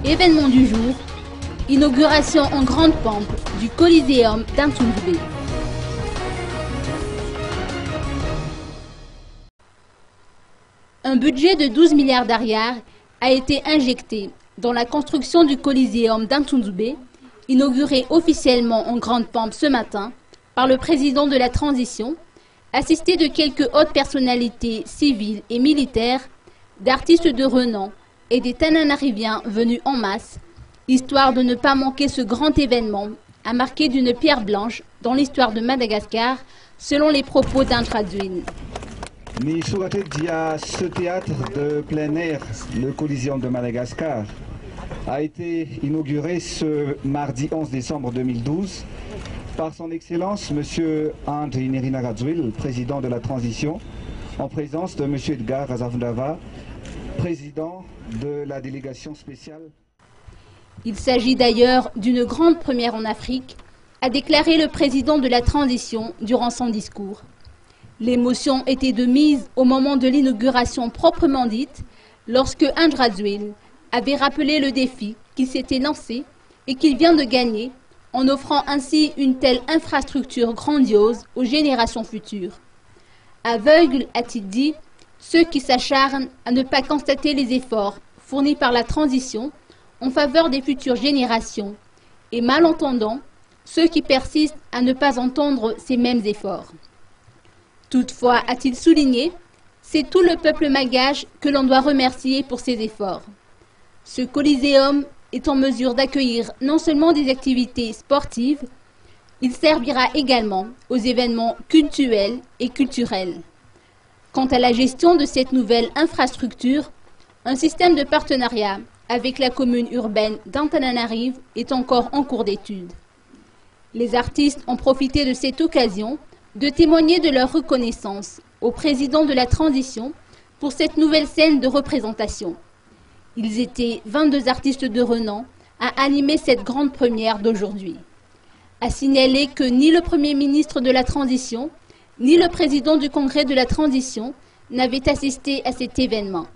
Événement du jour, inauguration en grande pompe du Coliseum d'Antsundube. Un budget de 12 milliards d'ariars a été injecté dans la construction du Coliseum d'Antsundube, inauguré officiellement en grande pompe ce matin par le président de la transition, assisté de quelques hautes personnalités civiles et militaires, d'artistes de renom et des Tananariviens venus en masse, histoire de ne pas manquer ce grand événement à marquer d'une pierre blanche dans l'histoire de Madagascar, selon les propos d'Antraduin. Ce théâtre de plein air, le Coliseum de Madagascar, a été inauguré ce mardi 11 décembre 2012 par son Excellence M. Andry Nerinarajuil, président de la transition, en présence de M. Edgar Razavundava, président de la délégation spéciale. Il s'agit d'ailleurs d'une grande première en Afrique, a déclaré le président de la transition durant son discours. L'émotion était de mise au moment de l'inauguration proprement dite, lorsque Andrazuil avait rappelé le défi qu'il s'était lancé et qu'il vient de gagner, en offrant ainsi une telle infrastructure grandiose aux générations futures. Aveugles, a-t-il dit, ceux qui s'acharnent à ne pas constater les efforts fournis par la transition en faveur des futures générations, et malentendants, ceux qui persistent à ne pas entendre ces mêmes efforts. Toutefois, a-t-il souligné, c'est tout le peuple malgache que l'on doit remercier pour ses efforts. Ce Coliseum est en mesure d'accueillir non seulement des activités sportives, il servira également aux événements cultuels et culturels. Quant à la gestion de cette nouvelle infrastructure, un système de partenariat avec la commune urbaine d'Antananarive est encore en cours d'étude. Les artistes ont profité de cette occasion de témoigner de leur reconnaissance au président de la transition pour cette nouvelle scène de représentation. Ils étaient 22 artistes de renom à animer cette grande première d'aujourd'hui. À signaler que ni le Premier ministre de la transition, ni le président du Congrès de la transition n'avaient assisté à cet événement.